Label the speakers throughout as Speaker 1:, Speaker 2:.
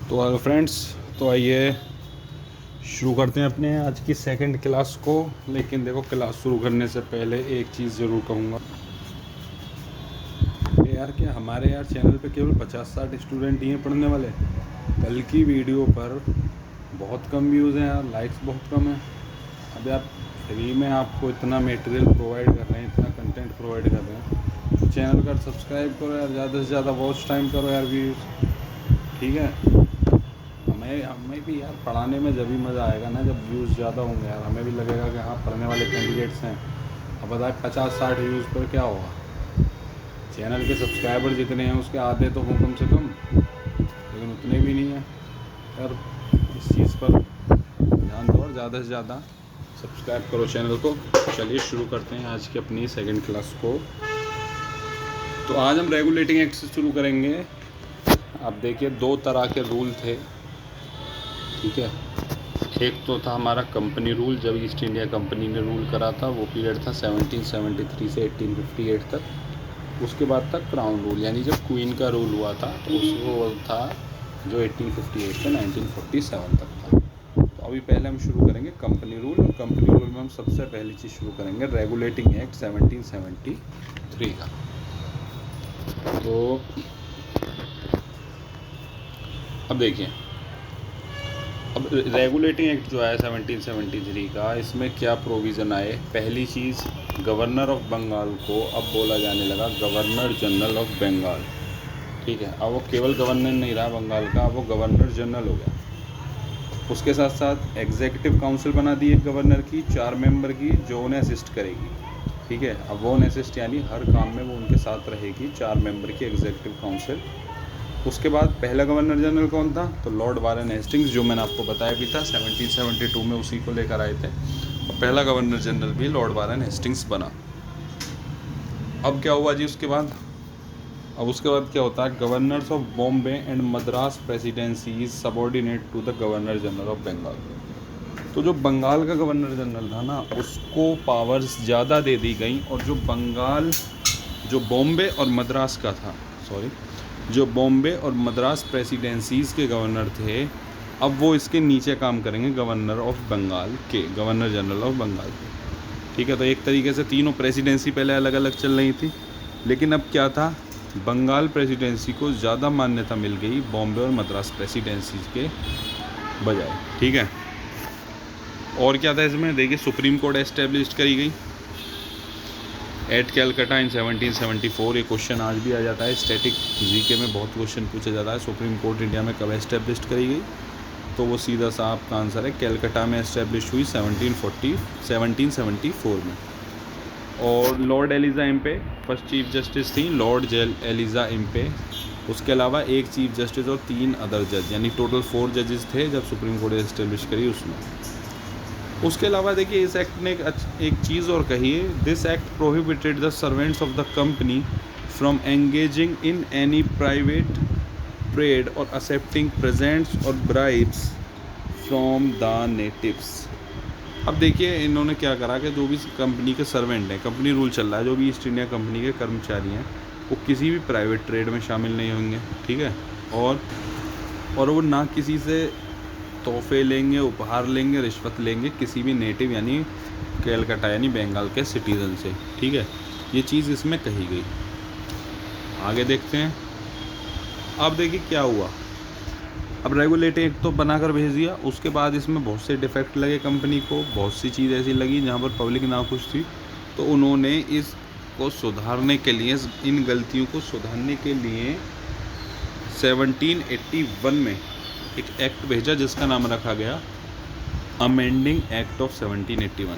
Speaker 1: तो hello friends, तो आइए शुरू करते हैं अपने आज की सेकंड क्लास को। लेकिन देखो, क्लास शुरू करने से पहले एक चीज़ ज़रूर कहूँगा कि यार क्या हमारे चैनल पे केवल 50-60 स्टूडेंट ही हैं पढ़ने वाले। कल की वीडियो पर बहुत कम व्यूज़ हैं यार, लाइक्स बहुत कम हैं। अब यार फ्री में आपको इतना मटेरियल प्रोवाइड कर रहे हैं, इतना कंटेंट प्रोवाइड कर रहे हैं, तो चैनल का सब्सक्राइब करो यार, ज़्यादा से ज़्यादा वॉच टाइम करो यार, व्यूज़। ठीक है, हमें भी यार पढ़ाने में जब भी मज़ा आएगा ना, जब व्यूज़ ज़्यादा होंगे यार, हमें भी लगेगा कि हाँ पढ़ने वाले कैंडिडेट्स हैं। अब बताए 50-60 व्यूज़ पर क्या होगा, चैनल के सब्सक्राइबर जितने हैं उसके आधे तो हों कम से कम, लेकिन उतने भी नहीं हैं यार। इस चीज़ पर ध्यान दो और ज़्यादा से ज़्यादा सब्सक्राइब करो चैनल को। चलिए शुरू करते हैं आज की अपनी सेकंड क्लास को। तो आज हम रेगुलेटिंग एक्ट से शुरू करेंगे। अब देखिए, दो तरह के रूल थे, ठीक है। एक तो था हमारा कंपनी रूल, जब ईस्ट इंडिया कंपनी ने रूल करा था, वो पीरियड था 1773 से 1858 तक। उसके बाद था क्राउन रूल, यानी जब क्वीन का रूल हुआ था, तो उसको था जो 1858 से 1947 तक था। तो अभी पहले हम शुरू करेंगे कंपनी रूल, और कंपनी रूल में हम सबसे पहली चीज़ शुरू करेंगे रेगुलेटिंग एक्ट 1773 का। तो अब देखिए, अब रेगुलेटिंग एक्ट जो है 1773 का, इसमें क्या प्रोविज़न आए। पहली चीज़, गवर्नर ऑफ बंगाल को अब बोला जाने लगा गवर्नर जनरल ऑफ बंगाल, ठीक है। अब वो केवल गवर्नर नहीं रहा बंगाल का, अब वो गवर्नर जनरल हो गया। उसके साथ साथ एग्जीक्यूटिव काउंसिल बना दी एक गवर्नर की, 4 मेंबर की, जो उन्हें असिस्ट करेगी, ठीक है। अब वो उन्हें असिस्ट यानी हर काम में वो उनके साथ रहेगी, 4 मेंबर की एग्जीक्यूटिव काउंसिल। उसके बाद पहला गवर्नर जनरल कौन था, तो लॉर्ड वारन हेस्टिंग्स, जो मैंने आपको बताया भी था 1772 में उसी को लेकर आए थे। और पहला गवर्नर जनरल भी लॉर्ड वारन हेस्टिंग्स बना। अब क्या हुआ जी उसके बाद, अब उसके बाद क्या होता है, governors of Bombay and Madras presidency is subordinate to the governor general of Bengal. तो जो बंगाल का गवर्नर जनरल था ना, उसको पावर्स ज़्यादा दे दी गई, और जो बॉम्बे और मद्रास का था, जो बॉम्बे और मद्रास प्रेसिडेंसीज़ के गवर्नर थे, अब वो इसके नीचे काम करेंगे गवर्नर ऑफ बंगाल के, गवर्नर जनरल ऑफ बंगाल के, ठीक है। तो एक तरीके से तीनों प्रेसिडेंसी पहले अलग अलग चल रही थी, लेकिन अब क्या था, बंगाल प्रेसिडेंसी को ज़्यादा मान्यता मिल गई बॉम्बे और मद्रास प्रेसिडेंसीज के बजाय, ठीक है। और क्या था इसमें, देखिए, सुप्रीम कोर्ट एस्टेब्लिश करी गई एट कैलकाटा इन 1774। ये क्वेश्चन आज भी आ जाता है, स्टैटिक जीके में बहुत क्वेश्चन पूछा जाता है, सुप्रीम कोर्ट इंडिया में कब एस्टेब्लिश करी गई, तो वो सीधा सा आपका आंसर है कैलकाटा में एस्टेब्लिश हुई 1774 में। और Lord Eliza Impey first chief justice थी, लॉर्ड एलिज़ा इम्पे। उसके अलावा एक चीफ जस्टिस और 3 अदर जज, यानी टोटल 4 जजेस थे जब सुप्रीम कोर्ट एस्टेब्लिश करी उसमें। उसके अलावा देखिए, इस एक्ट ने एक चीज़ और कही है, this act prohibited the servants of the company from engaging in any private trade और एक्सेप्टिंग प्रेजेंट्स और ब्राइब्स फ्रॉम द नेटिव्स। अब देखिए, इन्होंने क्या करा कि जो भी कंपनी के सर्वेंट हैं, कंपनी रूल चल रहा है, जो भी ईस्ट इंडिया कंपनी के कर्मचारी हैं, वो किसी भी प्राइवेट ट्रेड में शामिल नहीं होंगे, ठीक है। और वो ना किसी से तोहफे लेंगे, उपहार लेंगे, रिश्वत लेंगे किसी भी नेटिव यानी कैलकाटा यानी बंगाल के सिटीज़न से, ठीक है। ये चीज़ इसमें कही गई। आगे देखते हैं। अब देखिए क्या हुआ, अब रेगुलेटिंग एक्ट तो बनाकर भेज दिया, उसके बाद इसमें बहुत से डिफेक्ट लगे कंपनी को, बहुत सी चीज़ ऐसी लगी जहाँ पर पब्लिक नाखुश थी, तो उन्होंने इसको सुधारने के लिए, इन गलतियों को सुधारने के लिए 1781 में एक एक्ट भेजा जिसका नाम रखा गया अमेंडिंग एक्ट ऑफ 1781।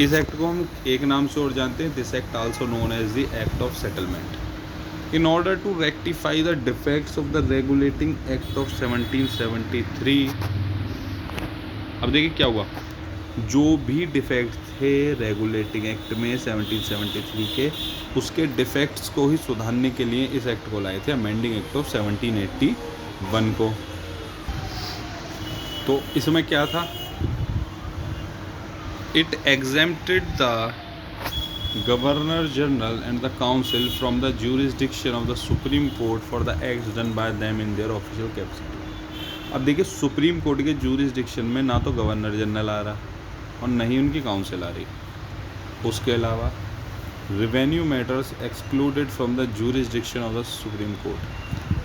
Speaker 1: इस एक्ट को हम एक नाम से और जानते हैं, this act also known as the act of settlement. In order to rectify the defects of the regulating act of 1773। अब देखिए क्या हुआ, जो भी डिफेक्ट थे रेगुलेटिंग एक्ट में 1773 के, उसके डिफेक्ट्स को ही सुधारने के लिए इस एक्ट को लाए थे, अमेंडिंग एक्ट ऑफ 1781 को। तो इसमें क्या था, it exempted the governor general and the council from the jurisdiction of the supreme court for the acts done by them in their official capacity. अब देखिए सुप्रीम कोर्ट के जूरिसडिक्शन में ना तो गवर्नर जनरल आ रहा और न ही उनकी काउंसिल आ रही। उसके अलावा revenue matters excluded from the जूरिसडिक्शन of the supreme court.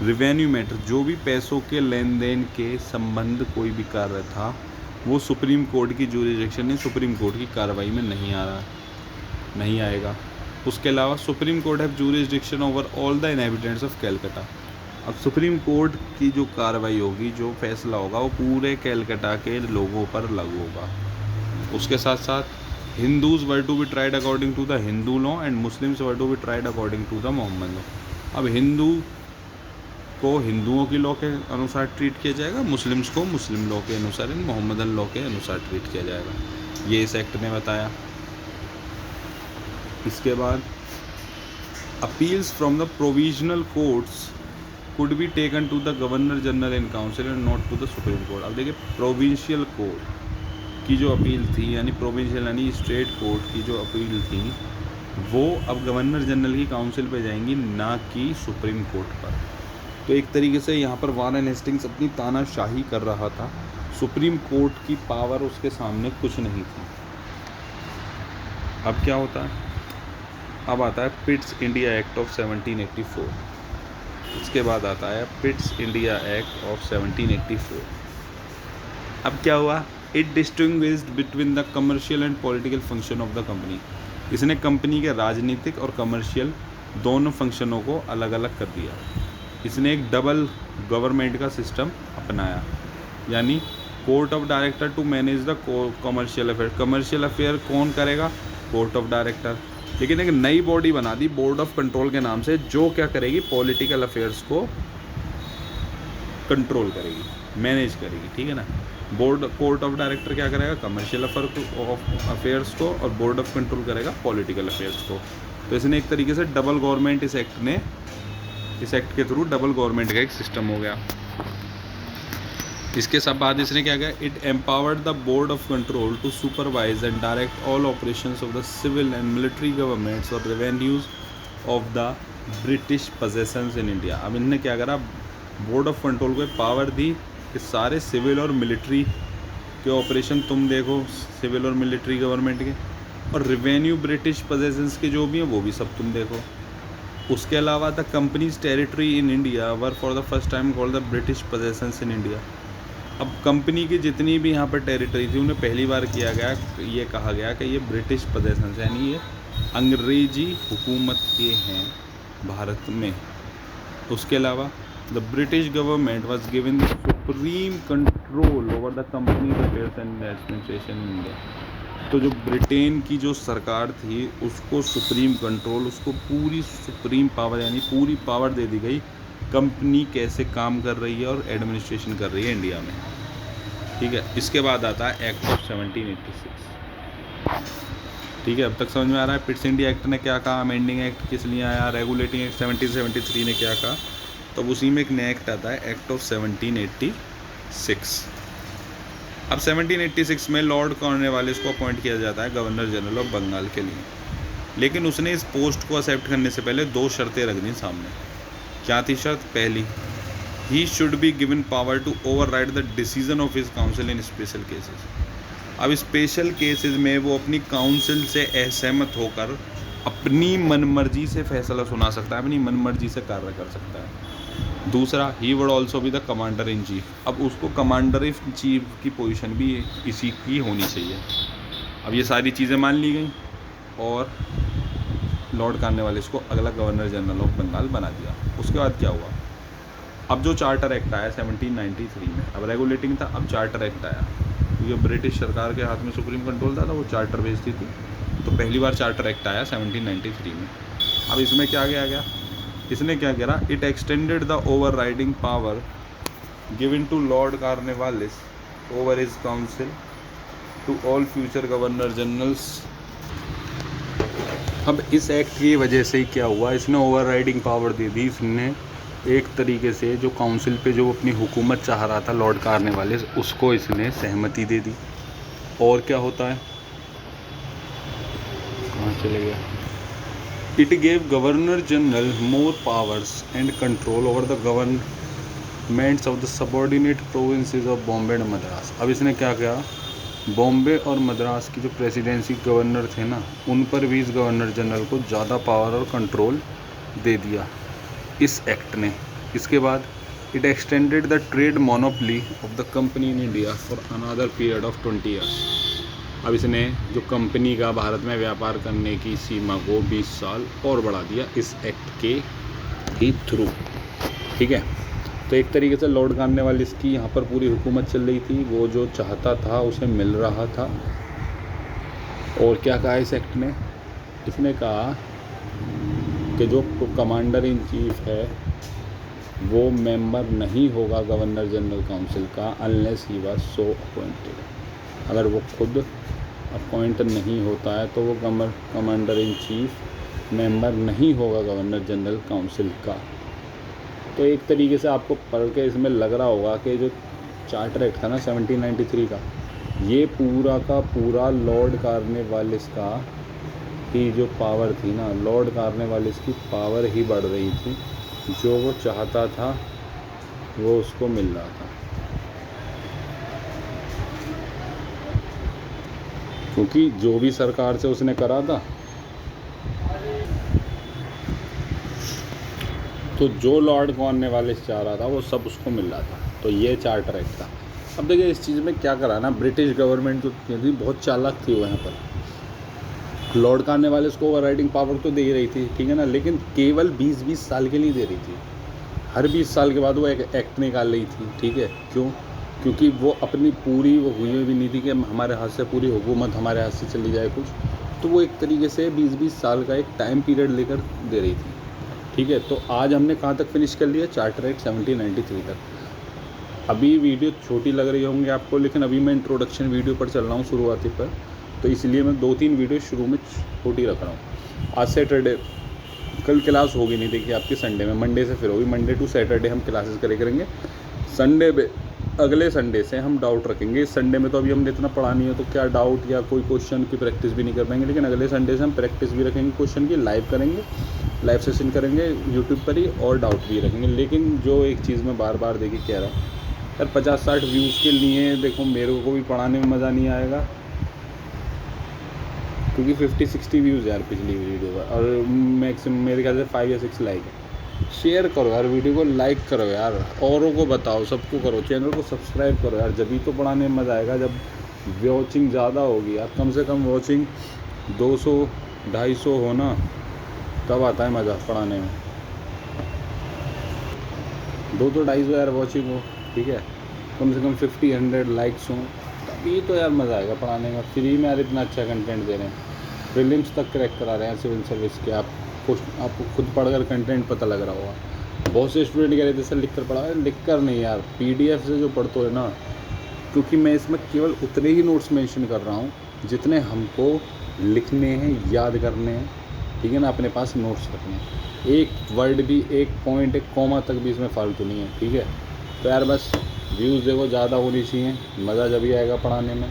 Speaker 1: Revenue matter जो भी पैसों के लेन देन के संबंध कोई भी कार्य था वो सुप्रीम कोर्ट की जूरिसडिक्शन में, सुप्रीम कोर्ट की कार्रवाई में नहीं आ रहा, नहीं आएगा। उसके अलावा supreme court have जूरिसडिक्शन over all the inhabitants of Calcutta. अब सुप्रीम कोर्ट की जो कार्रवाई होगी, जो फैसला होगा वो पूरे कैलकाटा के लोगों पर लागू होगा। उसके साथ साथ Hindus were to be tried according to the Hindu law and Muslims were to be tried according to the Mohammad law. अब हिंदू को हिंदुओं की लॉ के अनुसार ट्रीट किया जाएगा, मुस्लिम्स को मुस्लिम लॉ के अनुसार, मोहम्मदन लॉ के अनुसार ट्रीट किया जाएगा। ये इस एक्ट ने बताया। इसके बाद appeals from the provisional courts could be taken to the governor general in council and not to the supreme court. अब देखिए प्रोविंशियल कोर्ट की जो अपील थी, यानी प्रोविंशियल यानी स्टेट कोर्ट की जो अपील थी, वो अब गवर्नर जनरल की काउंसिल पे जाएंगी, ना कि सुप्रीम कोर्ट पर। तो एक तरीके से यहाँ पर वारेन हेस्टिंग्स अपनी तानाशाही कर रहा था। सुप्रीम कोर्ट की पावर उसके सामने कुछ नहीं थी। अब क्या होता है, अब आता है पिट्स इंडिया एक्ट ऑफ 1784। इसके बाद आता है पिट्स इंडिया एक्ट ऑफ 1784। अब क्या हुआ, it distinguished between the commercial and political function of the company. इसने कंपनी के राजनीतिक और कमर्शियल दोनों फंक्शनों को अलग अलग कर दिया। इसने एक डबल गवर्नमेंट का सिस्टम अपनाया, यानी court of director to manage the commercial affair. Commercial affair कौन करेगा, कोर्ट ऑफ डायरेक्टर। लेकिन एक नई बॉडी बना दी बोर्ड ऑफ कंट्रोल के नाम से, जो क्या करेगी, पॉलिटिकल अफेयर्स को कंट्रोल करेगी, मैनेज करेगी, ठीक है ना। कोर्ट ऑफ डायरेक्टर क्या करेगा, कमर्शियल अफेयर्स को, और बोर्ड ऑफ कंट्रोल करेगा पॉलिटिकल अफेयर्स को। तो इसने एक तरीके से डबल गवर्नमेंट, इस एक्ट के थ्रू डबल गवर्नमेंट का एक सिस्टम हो गया। इसके सब बाद इसने क्या किया, it empowered the board of control to supervise and direct all operations of the civil and military governments और revenues of the British possessions in India. अब इनने क्या करा, बोर्ड ऑफ कंट्रोल को पावर दी कि सारे सिविल और मिलिट्री के ऑपरेशन तुम देखो, सिविल और मिलिट्री गवर्नमेंट के, और रेवेन्यू ब्रिटिश पोजेशंस के जो भी हैं वो भी सब तुम देखो। उसके अलावा the companies territory in India were for the first time called the British possessions in India. अब कंपनी की जितनी भी यहाँ पर टेरिटरी थी उन्हें पहली बार किया गया, ये कहा गया कि ये ब्रिटिश पोजेशंस, यानी ये अंग्रेजी हुकूमत के हैं भारत में। उसके अलावा the British government was given the supreme control over the company affairs and administration in India. तो जो ब्रिटेन की जो सरकार थी उसको सुप्रीम कंट्रोल, उसको पूरी सुप्रीम पावर, यानी पूरी पावर दे दी गई कंपनी कैसे काम कर रही है और एडमिनिस्ट्रेशन कर रही है इंडिया में, ठीक है। इसके बाद आता है एक्ट ऑफ 1786, ठीक है। अब तक समझ में आ रहा है पिट्स इंडिया एक्ट ने क्या कहा, अमेंडिंग एक्ट किस लिए आया, रेगुलेटिंग एक्ट 1773 ने क्या कहा। तो उसी में एक नया एक्ट आता है, एक्ट ऑफ 1786। अब 1786 में लॉर्ड कॉर्नवालिस को अपॉइंट किया जाता है गवर्नर जनरल ऑफ बंगाल के लिए, लेकिन उसने इस पोस्ट को एक्सेप्ट करने से पहले दो शर्तें रख दी सामने। क्या थी शर्त, पहली, he should be given power to override the decision of his council in special cases. अब स्पेशल केसेस में वो अपनी काउंसिल से असहमत होकर अपनी मनमर्जी से फैसला सुना सकता है, अपनी मनमर्जी से कार्य कर सकता है। दूसरा, he would also be the commander in chief. अब उसको कमांडर इन चीफ की पोजीशन भी इसी की होनी चाहिए। अब ये सारी चीज़ें मान ली गई और लॉर्ड कॉर्नवालिस को अगला गवर्नर जनरल ऑफ बंगाल बना दिया। उसके बाद क्या हुआ, अब जो चार्टर एक्ट आया 1793 में, अब रेगुलेटिंग था, अब चार्टर एक्ट आया, क्योंकि ब्रिटिश सरकार के हाथ में सुप्रीम कंट्रोल था तो वो चार्टर भेजती थी। तो पहली बार चार्टर एक्ट आया 1793 में। अब इसमें क्या किया गया, इसने क्या करा, it extended the overriding power given to Lord Cornwallis over his council to all future governor generals. अब इस एक्ट की वजह से ही क्या हुआ, इसने ओवर राइडिंग पावर दे दी। इसने एक तरीके से जो काउंसिल पे जो अपनी हुकूमत चाह रहा था लॉर्ड कॉर्नवालिस, उसको इसने सहमति दे दी। और क्या होता है, कहाँ चले गया, it gave governor general more powers and control over the developments of the subordinate provinces of Bombay and Madras. अब इसने क्या किया, बॉम्बे और मद्रास की जो प्रेसिडेंसी गवर्नर थे ना, उन पर भी इस गवर्नर जनरल को ज़्यादा पावर और कंट्रोल दे दिया इस एक्ट ने। इसके बाद it extended the trade monopoly of the company in India for another period of 20 years. अब इसने जो कंपनी का भारत में व्यापार करने की सीमा को 20 साल और बढ़ा दिया इस एक्ट के ही थ्रू। ठीक है, तो एक तरीके से लॉर्ड कॉर्नवालिस की यहाँ पर पूरी हुकूमत चल रही थी, वो जो चाहता था उसे मिल रहा था। और क्या कहा इस एक्ट ने, इसने कहा कि जो कमांडर इन चीफ है वो मेंबर नहीं होगा गवर्नर जनरल काउंसिल का unless he was so appointed. अगर वो खुद अपॉइंट नहीं होता है तो वो कमांडर इन चीफ मेंबर नहीं होगा गवर्नर जनरल काउंसिल का। तो एक तरीके से आपको पढ़ के इसमें लग रहा होगा कि जो चार्टर एक्ट था ना 1793 का, ये पूरा का पूरा लॉर्ड कॉर्नवालिस का ही जो पावर थी ना, लॉर्ड कॉर्नवालिस की पावर ही बढ़ रही थी। जो वो चाहता था वो उसको मिल रहा था, क्योंकि जो भी सरकार से उसने करा था तो जो लॉर्ड कॉर्नवालिस चाह रहा था वो सब उसको मिल रहा था। तो ये चार्टर एक्ट था। अब देखिए इस चीज़ में क्या करा ना, ब्रिटिश गवर्नमेंट जो थी बहुत चालाक थी वो यहाँ पर। लॉर्ड कॉर्नवालिस को ओवरराइडिंग पावर तो दे ही रही थी, ठीक है ना, लेकिन केवल 20-20 साल के लिए दे रही थी। हर 20 साल के बाद वो एक एक्ट निकाल रही थी। ठीक है, क्यों? क्योंकि वो अपनी पूरी वो हुई भी नहीं थी कि हमारे हाथ से पूरी हुकूमत हमारे हाथ से चली जाए कुछ, तो वो एक तरीके से 20-20 साल का एक टाइम पीरियड लेकर दे रही थी। ठीक है, तो आज हमने कहाँ तक फिनिश कर लिया, चार्टर एक्ट 1793 तक। अभी वीडियो छोटी लग रही होंगी आपको, लेकिन अभी मैं इंट्रोडक्शन वीडियो पर चल रहा हूँ शुरुआती पर, तो इसलिए मैं 2-3 वीडियो शुरू में छोटी रख रहा हूँ। आज सैटरडे, कल क्लास होगी नहीं देखिए आपकी, संडे में, मंडे से फिर होगी। मंडे टू सैटरडे हम क्लासेस करेंगे। संडे पे अगले संडे से हम डाउट रखेंगे। इस संडे में तो अभी हमने इतना पढ़ा नहीं है तो क्या डाउट या कोई क्वेश्चन की प्रैक्टिस भी नहीं कर पाएंगे, लेकिन अगले संडे से हम प्रैक्टिस भी रखेंगे क्वेश्चन की, लाइव करेंगे, लाइव सेशन करेंगे यूट्यूब पर ही, और डाउट भी रखेंगे। लेकिन जो एक चीज़ मैं बार बार देखिए कह रहा हूँ यार, 50-60 व्यूज़ के लिए देखो मेरे को भी पढ़ाने में मज़ा नहीं आएगा, क्योंकि 50-60 व्यूज़ यार पिछली वीडियो पर, और मैक्सिमम मेरे ख्याल से 5 या 6 लाइक है। शेयर करो यार वीडियो को, लाइक करो यार, औरों को बताओ, सबको करो, चैनल को सब्सक्राइब करो यार, जब भी तो पढ़ाने में मज़ा आएगा। जब वॉचिंग ज़्यादा होगी यार, कम से कम वॉचिंग 200-250 हो ना, तब आता है मज़ा पढ़ाने में। 200-250 यार वॉचिंग हो, ठीक है, कम से कम 50-100 लाइक्स हों, तभी तो यार मज़ा आएगा पढ़ाने में। फ्री में यार इतना अच्छा कंटेंट दे रहे हैं, प्रीलिम्स तक क्रैक करा रहे हैं सिविल सर्विस के। आपको खुद पढ़कर कंटेंट पता लग रहा होगा। बहुत से स्टूडेंट कह रहे थे सर लिख कर पढ़ा है, लिख कर नहीं यार, PDF से जो पढ़ते है ना, क्योंकि मैं इसमें केवल उतने ही नोट्स मेंशन कर रहा हूँ जितने हमको लिखने हैं, याद करने हैं, ठीक है ना, अपने पास नोट्स रखने हैं। एक वर्ड भी, एक पॉइंट, एक कॉमा तक भी इसमें फालतू नहीं है, ठीक है। तो यार बस व्यूज़ देखो ज़्यादा होनी चाहिए, मज़ा जब भी आएगा पढ़ाने में,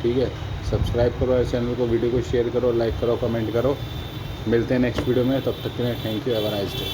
Speaker 1: ठीक है। सब्सक्राइब करो चैनल को, वीडियो को शेयर करो, लाइक करो, कमेंट करो। मिलते हैं नेक्स्ट वीडियो में, तब तक के लिए thank you, have a nice day.